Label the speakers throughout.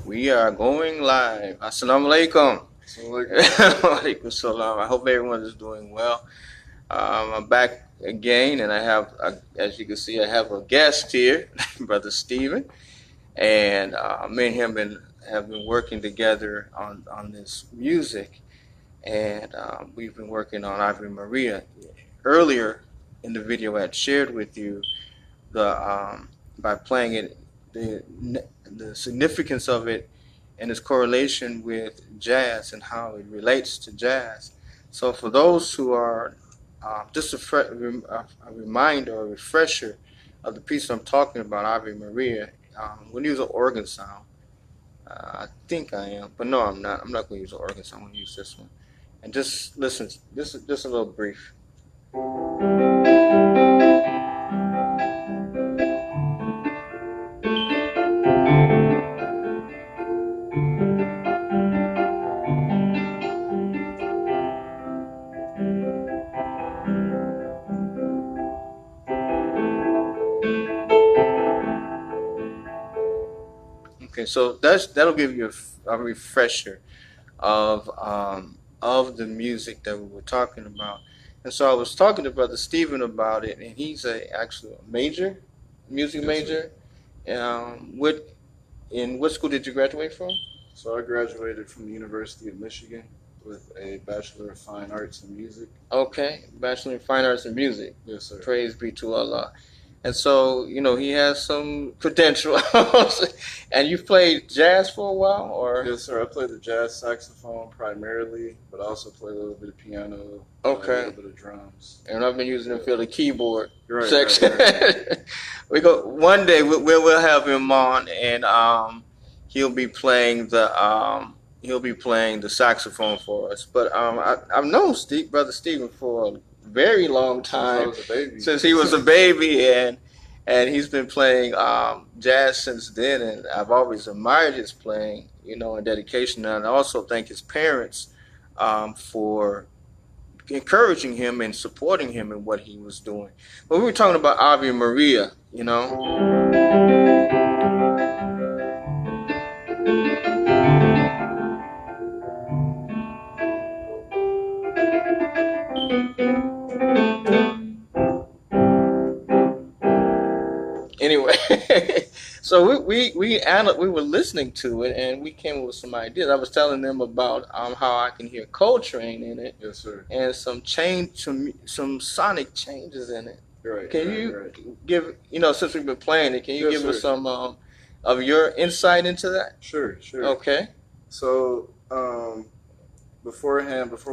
Speaker 1: We are going live. Assalamu alaikum. Walaikum salam. I hope everyone is doing well. I'm back again, and I have, as you can see, I have a guest here, Brother Stephen, and me and him have been working together on this music, and we've been working on Ave Maria. Earlier in the video, I had shared with you the by playing it, the significance of it and its correlation with jazz and how it relates to jazz. So for those who are just a reminder or a refresher of the piece I'm talking about, Ave Maria, I'm going to use an organ sound. I think I am, but no, I'm not. I'm not going to use an organ sound. I'm going to use this one. And just listen, this is just a little brief. Okay, so that'll give you a refresher of the music that we were talking about. And so I was talking to Brother Stephen about it, and he's actually a music major. In what school did you graduate from?
Speaker 2: So I graduated from the University of Michigan with a Bachelor of Fine Arts in Music.
Speaker 1: Okay, Bachelor in Fine Arts in Music.
Speaker 2: Yes, sir.
Speaker 1: Praise be to Allah. And so, he has some credentials. And you've played jazz for a while, or?
Speaker 2: Yes, sir. I play the jazz saxophone primarily, but I also play a little bit of piano,
Speaker 1: okay,
Speaker 2: a little bit of drums.
Speaker 1: And I've been using it for the keyboard
Speaker 2: section. Right.
Speaker 1: We go one day. We'll have him on, and he'll be playing the saxophone for us. But I've known Brother Stephen for a very long time, since he was a baby, and he's been playing jazz since then, and I've always admired his playing, and dedication. And I also thank his parents for encouraging him and supporting him in what he was doing. But we were talking about Ave Maria, Anyway, so we were listening to it, and we came up with some ideas. I was telling them about how I can hear Coltrane in it.
Speaker 2: Yes, sir.
Speaker 1: And some sonic changes in it.
Speaker 2: Right.
Speaker 1: Can you give, since we've been playing it, can you give us some of your insight into that?
Speaker 2: Sure.
Speaker 1: Okay.
Speaker 2: So before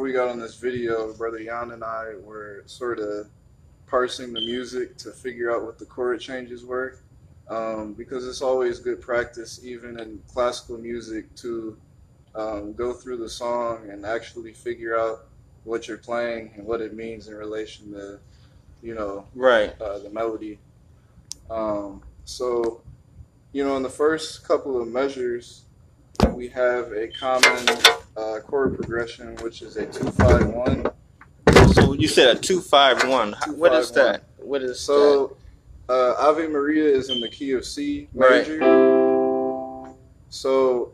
Speaker 2: we got on this video, Brother Jan and I were sort of parsing the music to figure out what the chord changes were, because it's always good practice, even in classical music, to go through the song and actually figure out what you're playing and what it means in relation to, the melody. So, in the first couple of measures, we have a common chord progression, which is a 2-5-1.
Speaker 1: So you said a 2-5-1. What is that? What is
Speaker 2: so? Ave Maria is in the key of C major. Right. So,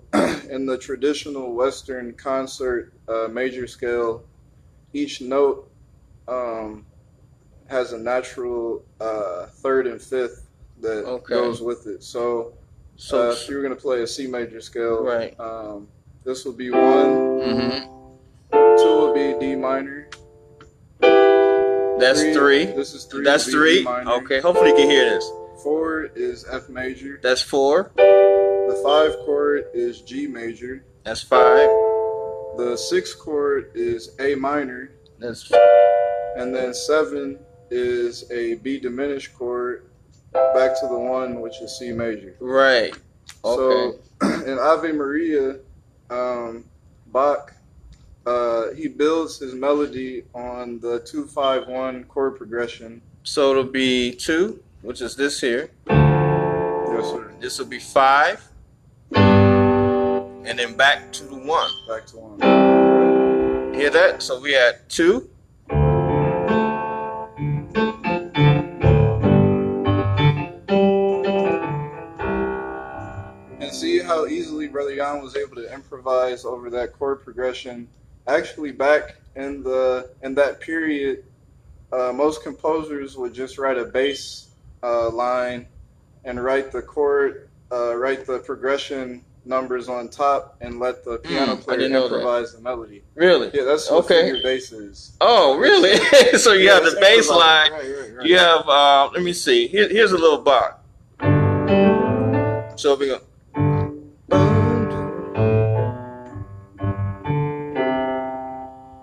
Speaker 2: in the traditional Western concert major scale, each note has a natural third and fifth that goes with it. So if you're going to play a C major scale,
Speaker 1: right?
Speaker 2: This will be 1. Mm-hmm. 2 will be D minor.
Speaker 1: That's 3.
Speaker 2: This is 3.
Speaker 1: That's 3. Okay, hopefully you can hear this.
Speaker 2: 4 is F major.
Speaker 1: That's 4.
Speaker 2: The 5 chord is G major.
Speaker 1: That's 5.
Speaker 2: The 6 chord is A minor.
Speaker 1: That's.
Speaker 2: And then 7 is a B diminished chord back to the 1, which is C major.
Speaker 1: Right. Okay.
Speaker 2: So in Ave Maria, Bach, he builds his melody on the 2-5-1 chord progression.
Speaker 1: So it'll be 2, which is this here.
Speaker 2: Yes, sir.
Speaker 1: This will be 5, and then back to the 1.
Speaker 2: Back to 1.
Speaker 1: Hear that? So we had 2.
Speaker 2: And see how how easily Brother Jan was able to improvise over that chord progression. Actually, back in that period, most composers would just write a bass line and write the progression numbers on top, and let the piano player improvise the melody.
Speaker 1: Really?
Speaker 2: Yeah, that's what figure bass is.
Speaker 1: Oh, really? So you have the bass line.
Speaker 2: Right.
Speaker 1: You have, let me see. Here's a little Bach. So we go.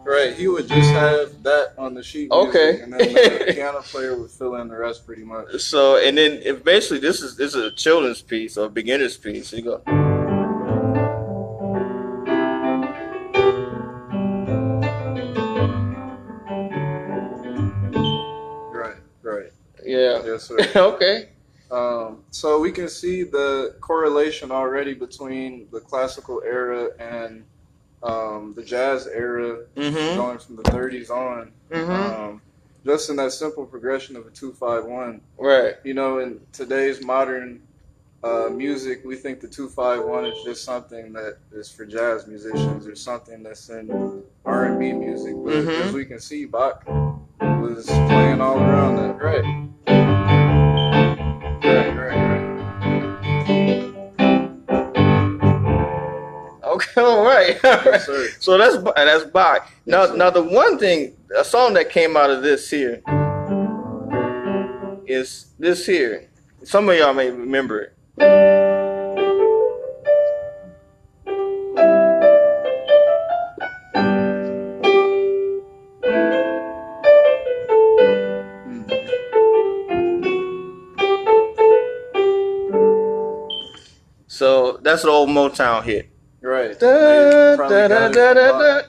Speaker 2: Right, he would just have that on the sheet music, and then the piano player would fill in the rest pretty much.
Speaker 1: So, and then if basically this is a children's piece or a beginner's piece. So you go.
Speaker 2: Right.
Speaker 1: Yeah.
Speaker 2: Yes, sir.
Speaker 1: Okay.
Speaker 2: So we can see the correlation already between the classical era and the jazz era, going from the 30s on. Just in that simple progression of a 2-5-1.
Speaker 1: Right.
Speaker 2: You know, in today's modern music, we think the 2-5-1 is just something that is for jazz musicians or something that's in R&B music. But as we can see, Bach was playing all around that. Right.
Speaker 1: Okay, all right.
Speaker 2: Yes, sir.
Speaker 1: So that's Bach. Now the one thing, a song that came out of this here is this here. Some of y'all may remember it. So that's an old Motown hit.
Speaker 2: Right.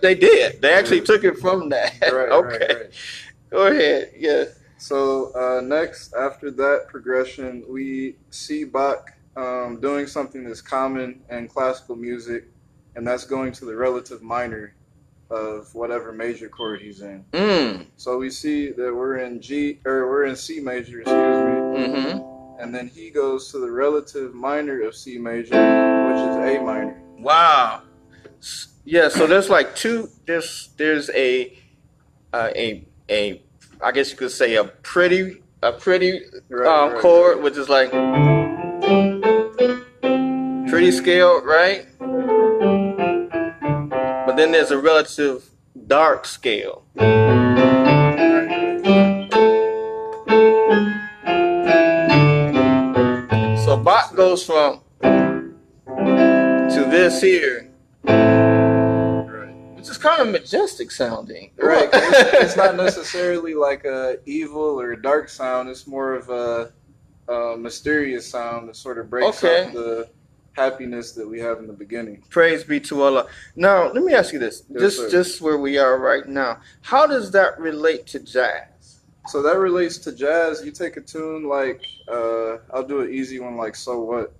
Speaker 1: They did. They actually took it from that.
Speaker 2: Right.
Speaker 1: Okay.
Speaker 2: Right.
Speaker 1: Go ahead. Yeah.
Speaker 2: So next, after that progression, we see Bach doing something that's common in classical music, and that's going to the relative minor of whatever major chord he's in. So we see that we're in C major, excuse me. And then he goes to the relative minor of C major, which is A minor.
Speaker 1: Wow. Yeah, so there's like there's a I guess you could say a pretty chord, which is like pretty scale, right? But then there's a relative dark scale. So Bach goes from to this here, which is kind of majestic sounding.
Speaker 2: Right. It's not necessarily like a evil or dark sound. It's more of a mysterious sound that sort of breaks up the happiness that we have in the beginning.
Speaker 1: Praise be to Allah. Now, let me ask you this.
Speaker 2: Yes,
Speaker 1: just where we are right now, how does that relate to jazz?
Speaker 2: So that relates to jazz. You take a tune like, I'll do an easy one like So What?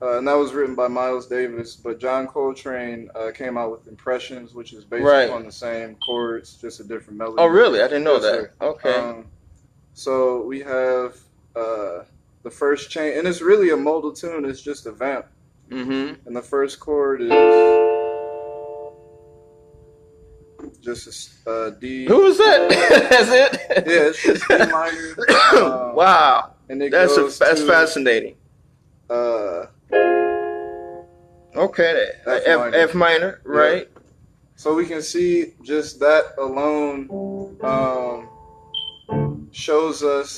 Speaker 2: And that was written by Miles Davis, but John Coltrane came out with Impressions, which is based on the same chords, just a different melody.
Speaker 1: Oh, really? I didn't know that.
Speaker 2: Sir.
Speaker 1: Okay.
Speaker 2: So we have the first chain, and it's really a modal tune. It's just a vamp. And the first chord is just a D.
Speaker 1: Who is that? That's it?
Speaker 2: Yeah, it's just D minor.
Speaker 1: Wow.
Speaker 2: And it
Speaker 1: that's fascinating. Okay, F minor, right?
Speaker 2: Yeah. So we can see just that alone shows us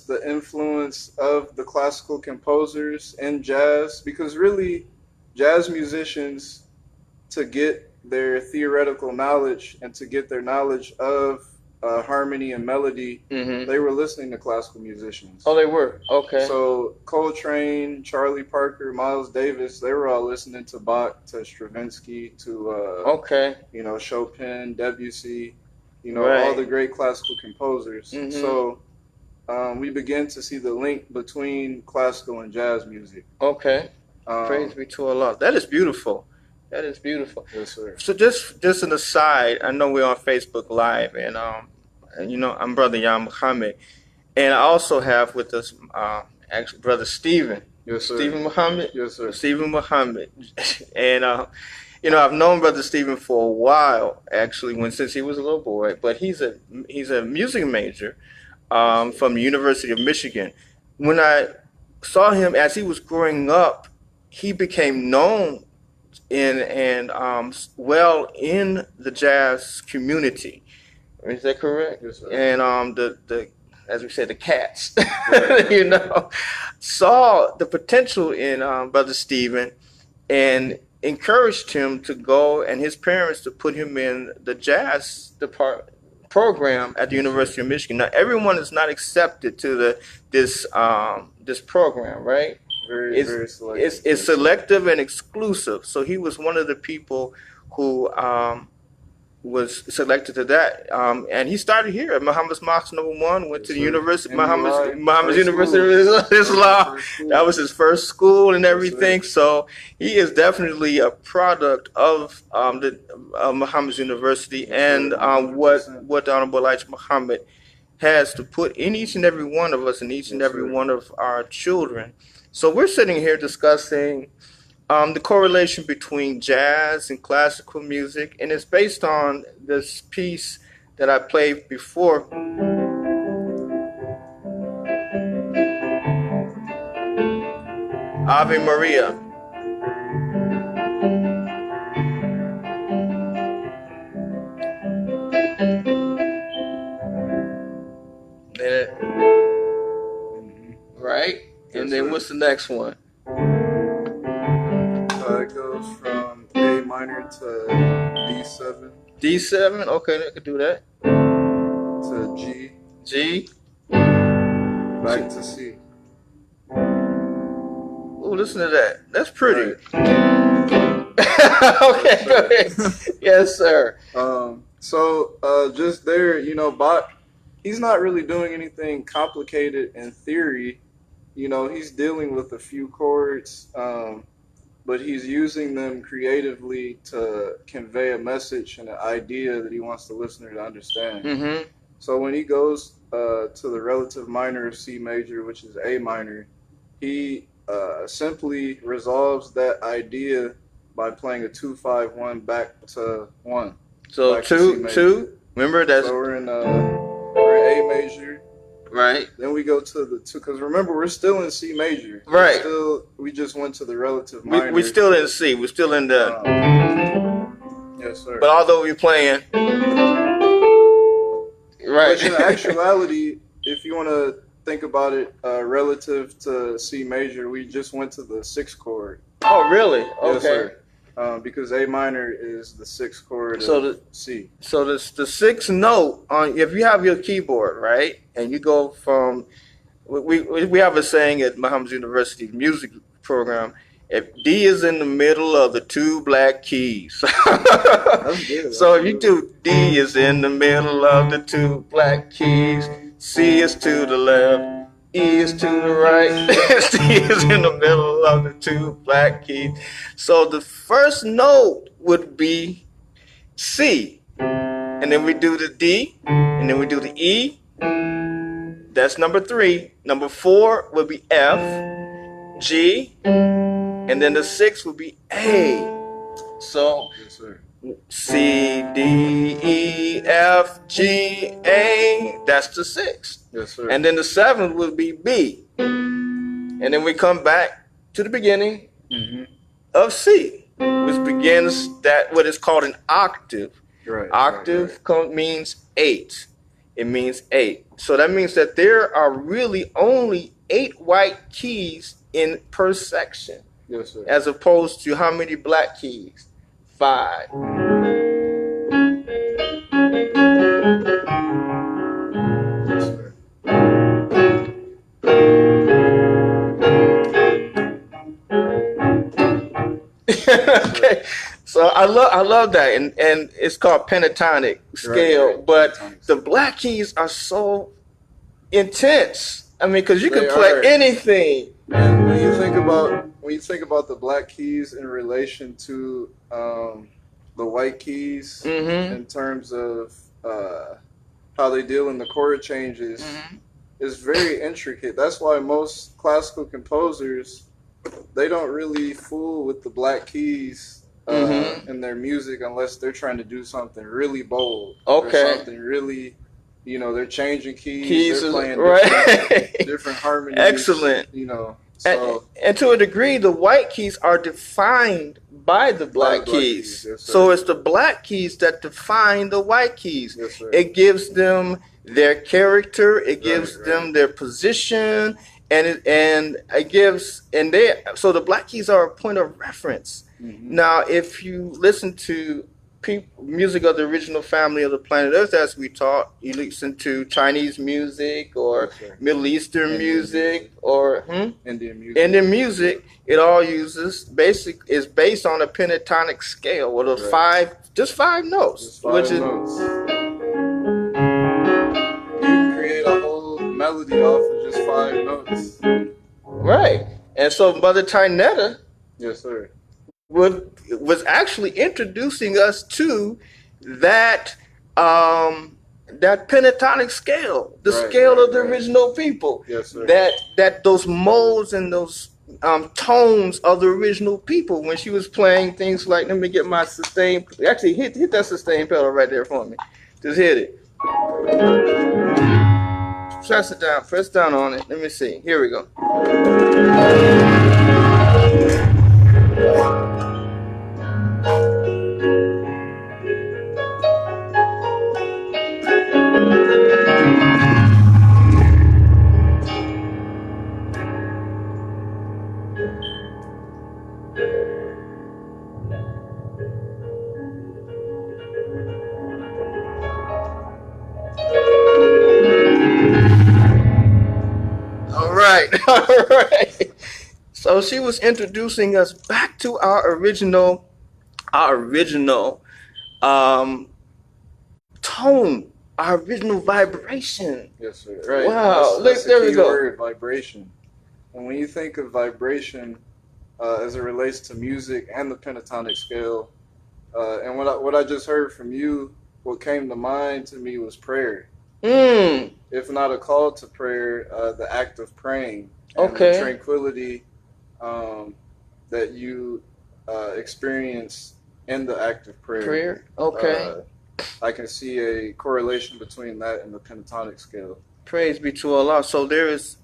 Speaker 2: the influence of the classical composers in jazz, because really jazz musicians, to get their theoretical knowledge and to get their knowledge of harmony and melody, they were listening to classical musicians.
Speaker 1: Oh, they were? Okay.
Speaker 2: So Coltrane, Charlie Parker, Miles Davis, they were all listening to Bach, to Stravinsky, to Chopin, Debussy, all the great classical composers. So we begin to see the link between classical and jazz music.
Speaker 1: Okay. Praise be to Allah. That is beautiful. That is beautiful.
Speaker 2: Yes, sir.
Speaker 1: So just an aside, I know we're on Facebook Live, and I'm Brother Jan Muhammad, And I also have with us actually Brother Stephen.
Speaker 2: Yes, sir.
Speaker 1: Stephen Muhammad.
Speaker 2: Yes, sir.
Speaker 1: Stephen Muhammad. And you know, I've known Brother Stephen for a while, actually, since he was a little boy. But he's a music major from the University of Michigan. When I saw him as he was growing up, he became known well in the jazz community. Is that correct?
Speaker 2: Yes, sir.
Speaker 1: And the as we said, the cats, you know, saw the potential in Brother Stephen and encouraged him to go, and his parents to put him in the jazz program at the University of Michigan. Now, everyone is not accepted to this program, right?
Speaker 2: Very selective.
Speaker 1: It's selective and exclusive. So he was one of the people who was selected to that, and he started here at Muhammad's Mosque #1. Went to the University, Muhammad's University of Islam. That was his first school and everything. So he is definitely a product of Muhammad's University and what the Honorable Elijah Muhammad has to put in each and every one of us and each and every one of our children. So we're sitting here discussing the correlation between jazz and classical music, and it's based on this piece that I played before. Ave Maria. Right? And then what's the next one?
Speaker 2: It goes from A minor to D7.
Speaker 1: D7? Okay, I could do that.
Speaker 2: To G.
Speaker 1: G.
Speaker 2: Back to C.
Speaker 1: Oh, listen to that. That's pretty. Right. Okay, go ahead. Yes, sir.
Speaker 2: So just there, you know, Bach, he's not really doing anything complicated in theory. You know, he's dealing with a few chords, but he's using them creatively to convey a message and an idea that he wants the listener to understand.
Speaker 1: Mm-hmm.
Speaker 2: So when he goes to the relative minor of C major, which is A minor, he simply resolves that idea by playing a 2-5-1 back to 1.
Speaker 1: So two. Remember that's.
Speaker 2: So we're in A major.
Speaker 1: Right.
Speaker 2: Then we go to the 2, because remember, we're still in C major.
Speaker 1: Right.
Speaker 2: We just went to the relative minor.
Speaker 1: We still in C. We're still in the.
Speaker 2: Yes, sir.
Speaker 1: But although we're playing. Right.
Speaker 2: But in actuality, if you want to think about it relative to C major, we just went to the 6th chord.
Speaker 1: Oh, really? Okay.
Speaker 2: Yes, sir. Because A minor is the 6th chord of C. So
Speaker 1: the 6th note on, if you have your keyboard, right, and you go from, we have a saying at Muhammad's University music program, if D is in the middle of the 2 black keys. That's good. So if you do D is in the middle of the 2 black keys, C is to the left, E is to the right, C is in the middle of the 2 black keys. So the first note would be C. And then we do the D, and then we do the E. That's number 3. Number 4 would be F, G, and then the 6th would be A. So
Speaker 2: yes, sir.
Speaker 1: C, D, E, F, G, A. That's the 6th.
Speaker 2: Yes, sir.
Speaker 1: And then the 7th would be B. And then we come back to the beginning of C, which begins what is called an octave.
Speaker 2: Right.
Speaker 1: Octave means 8. It means 8. So that means that there are really only 8 white keys per section.
Speaker 2: Yes, sir.
Speaker 1: As opposed to how many black keys? 5.
Speaker 2: Yes, sir.
Speaker 1: Okay, so I love that, and it's called pentatonic scale. Right. But the black keys are so intense. I mean, because you can play anything.
Speaker 2: And when you think about the black keys in relation to the white keys, in terms of how they deal in the chord changes, is very intricate. That's why most classical composers, they don't really fool with the black keys in their music unless they're trying to do something really bold or something really, they're changing keys, they're playing different harmonies.
Speaker 1: Excellent.
Speaker 2: So
Speaker 1: and to a degree, the white keys are defined by the black keys.
Speaker 2: Yes,
Speaker 1: so it's the black keys that define the white keys.
Speaker 2: Yes, sir.
Speaker 1: It gives them their character. It gives them their position, and it gives so the black keys are a point of reference. Mm-hmm. Now, if you listen to music of the original family of the planet Earth, as we taught, you listen to Chinese music or Middle Eastern music or Indian music. It all is based on a pentatonic scale with just five notes.
Speaker 2: Notes. You can create a whole melody off of just 5 notes.
Speaker 1: Right. And so Mother Tynetta,
Speaker 2: yes, sir,
Speaker 1: was actually introducing us to that that pentatonic scale, the scale of the original people.
Speaker 2: Yes, sir.
Speaker 1: That those modes and those tones of the original people when she was playing things like, let me get my sustain. Actually, hit that sustain pedal right there for me. Just hit it. Press it down. Press down on it. Let me see. Here we go. All right. So she was introducing us back to our original tone, our original vibration.
Speaker 2: Yes, sir. Right.
Speaker 1: Wow.
Speaker 2: That's
Speaker 1: there we go.
Speaker 2: Word, vibration. And when you think of vibration as it relates to music and the pentatonic scale, and what I just heard from you, what came to mind to me was prayer. If not a call to prayer, the act of praying. And the tranquility that you experience in the act of prayer. I can see a correlation between that and the pentatonic scale.
Speaker 1: Praise be to Allah. So there is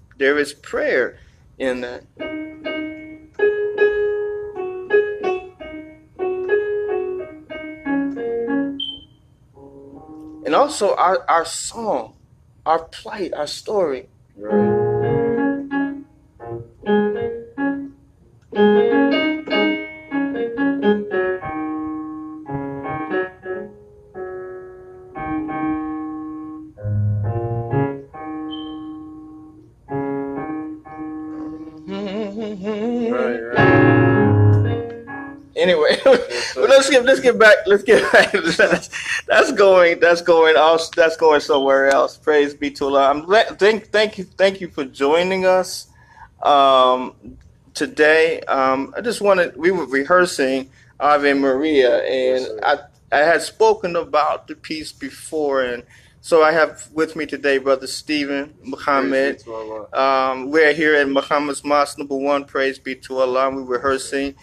Speaker 1: prayer in that. And also our song, our plight, our story.
Speaker 2: Right.
Speaker 1: Anyway, let's get back. That's going somewhere else. Praise be to Allah. Thank you for joining us today. We were rehearsing Ave Maria, and I had spoken about the piece before, and so I have with me today Brother Stephen Muhammad. We're here at Muhammad's Mosque number 1. Praise be to Allah. We're rehearsing.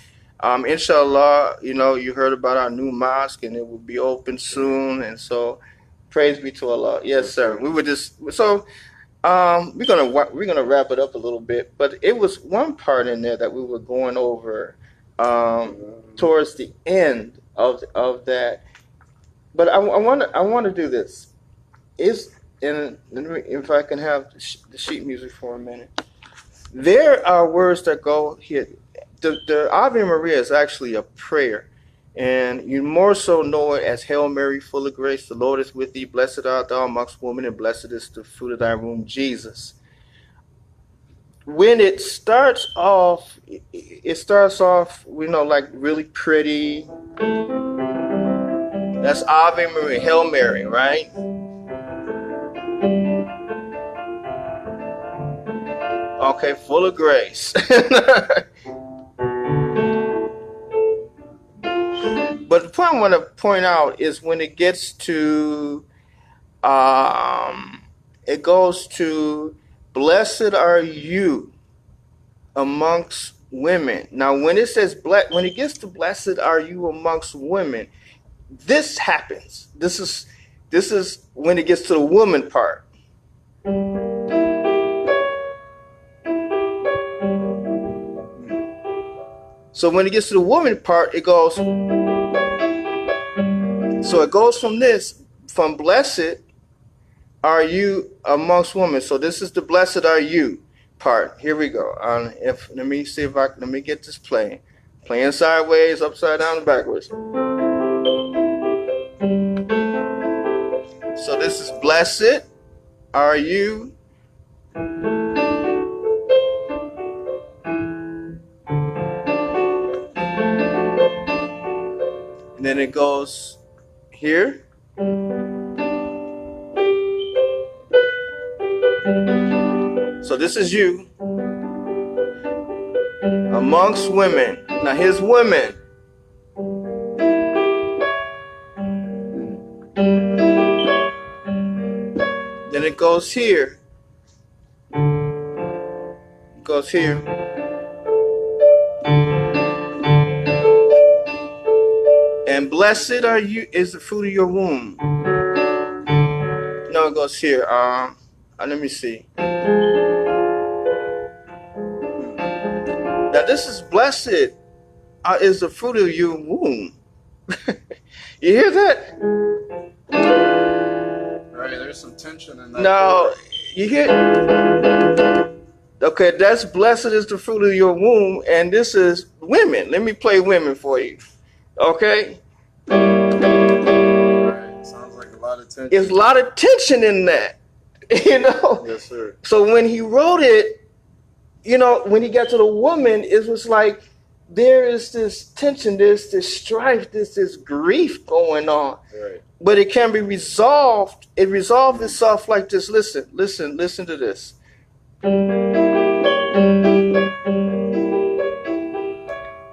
Speaker 1: Inshallah, you heard about our new mosque, and it will be open soon. And so, praise be to Allah. Yes, sir. We were we're gonna wrap it up a little bit, but it was one part in there that we were going over towards the end of that. But I want to do this. If I can have the sheet music for a minute. There are words that go here. The Ave Maria is actually a prayer, and you more so know it as Hail Mary, full of grace, the Lord is with thee. Blessed art thou amongst women, and blessed is the fruit of thy womb, Jesus. When it starts off, like really pretty. That's Ave Maria, Hail Mary, right? Okay, full of grace. But the point I want to point out is when it gets to it goes to blessed are you amongst women. Now, when it says when it gets to blessed are you amongst women, this happens. This is when it gets to the woman part. So when it gets to the woman part, it goes. So it goes from blessed are you amongst women. So this is the blessed are you part. Here we go. Let me see if let me get this playing sideways, upside down, and backwards. So this is blessed are you. And then it goes here. So this is you amongst women. Now here's women. Then it goes here. It goes here. And blessed are you is the fruit of your womb. No, it goes here. Let me see. Now this is blessed is the fruit of your womb. You hear that?
Speaker 2: Right, there's some tension in that.
Speaker 1: Now, you hear? Okay, that's blessed is the fruit of your womb, and this is women. Let me play women for you. Okay?
Speaker 2: Right, sounds like a lot of tension.
Speaker 1: There's a lot of tension in that. You know?
Speaker 2: Yes, sir.
Speaker 1: So when he wrote it, you know, when he got to the woman, it was like there is this tension, there's this strife, there's this grief going on.
Speaker 2: Right.
Speaker 1: But it can be resolved. It resolved itself like this. Listen to this.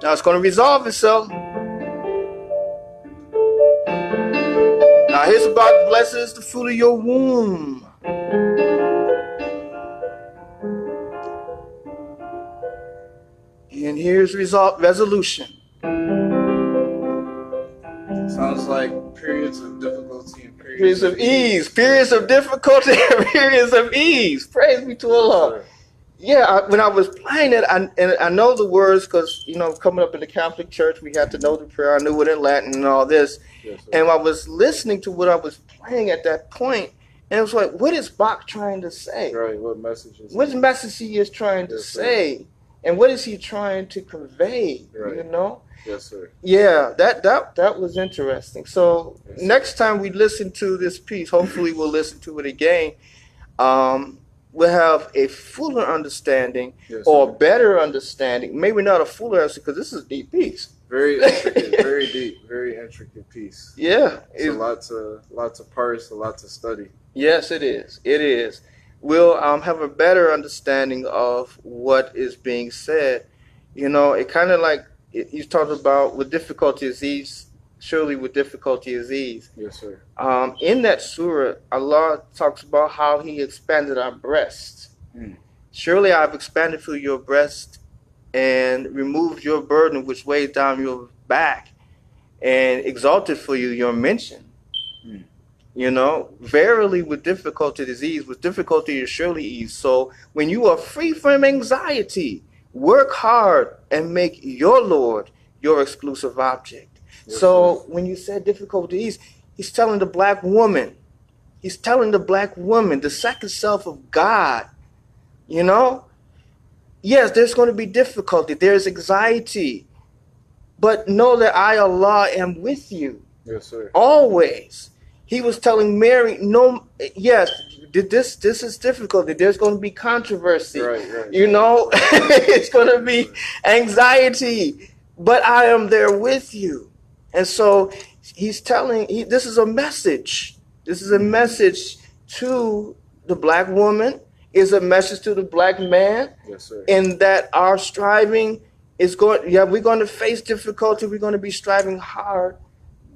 Speaker 1: Now it's going to resolve itself. Now here's about blessed is the fruit of your womb. And here's resolution.
Speaker 2: Sounds like periods of difficulty and
Speaker 1: Periods of ease. Periods of difficulty and periods of ease. Praise be to Allah. Yeah, when I was playing it, I know the words because, you know, coming up in the Catholic Church, we had to know the prayer. I knew it in Latin and all this. Yes, and I was listening to what I was playing at that point, and it was like, what is Bach trying to say?
Speaker 2: Right, what message is
Speaker 1: What message he is trying to say? And what is he trying to convey? Right. You know?
Speaker 2: Yes, sir.
Speaker 1: Yeah, that was interesting. So yes, next time we listen to this piece, hopefully we'll listen to it again. We'll have a fuller understanding, yes, or better understanding. Maybe not a fuller understanding because this is a deep piece.
Speaker 2: Very intricate, very deep, very intricate piece.
Speaker 1: Yeah,
Speaker 2: it's a lot to parse, a lot to study.
Speaker 1: Yes, it is. It is. We'll have a better understanding of what is being said. You know, it kind of like you talked about with difficulty is ease. Surely with difficulty is ease.
Speaker 2: Yes, sir.
Speaker 1: In that surah, Allah talks about how He expanded our breasts. Surely I've expanded through your breast and removed your burden which weighs down your back and exalted for you your mention. You know, verily with difficulty is ease, with difficulty is surely ease. So when you are free from anxiety, work hard and make your Lord your exclusive object. Yes, so when you said difficulty ease, he's telling the black woman, the second self of God, you know, yes, there's going to be difficulty, there's anxiety, but know that I, Allah, am with you.
Speaker 2: Yes, sir.
Speaker 1: Always. He was telling Mary, no, yes, this is difficult. There's going to be controversy. Right. You know, it's going to be anxiety, but I am there with you. And so he's telling, this is a message. This is a message to the black woman, is a message to the black man.
Speaker 2: Yes, sir. In
Speaker 1: that our striving is we're going to face difficulty. We're going to be striving hard,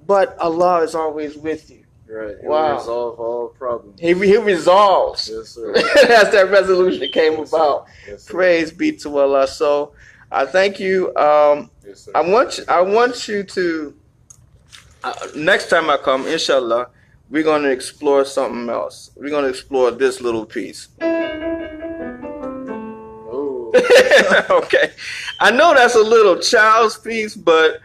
Speaker 1: but Allah is always with you.
Speaker 2: Right. He
Speaker 1: Wow.
Speaker 2: will resolve all problems.
Speaker 1: He resolves.
Speaker 2: Yes, sir.
Speaker 1: That's that resolution came
Speaker 2: Yes,
Speaker 1: about.
Speaker 2: sir. Yes, sir.
Speaker 1: Praise be to Allah. So I thank you.
Speaker 2: Yes, sir.
Speaker 1: I want you to next time I come, inshallah, we're going to explore something else. We're going to explore this little piece.
Speaker 2: Oh.
Speaker 1: Okay. I know that's a little child's piece, but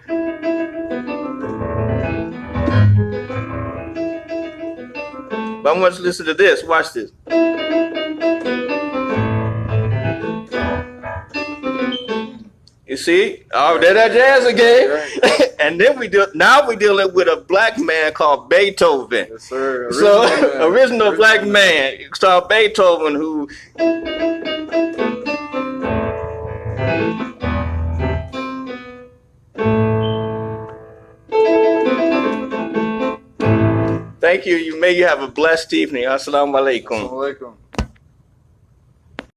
Speaker 1: I want you to listen to this. Watch this. You see? Oh, there's that jazz again. And then now we're dealing with a black man called Beethoven.
Speaker 2: Yes, sir.
Speaker 1: Original black man called Beethoven who Thank you. May you have a blessed evening. Assalamu alaikum.
Speaker 2: Assalamu alaikum.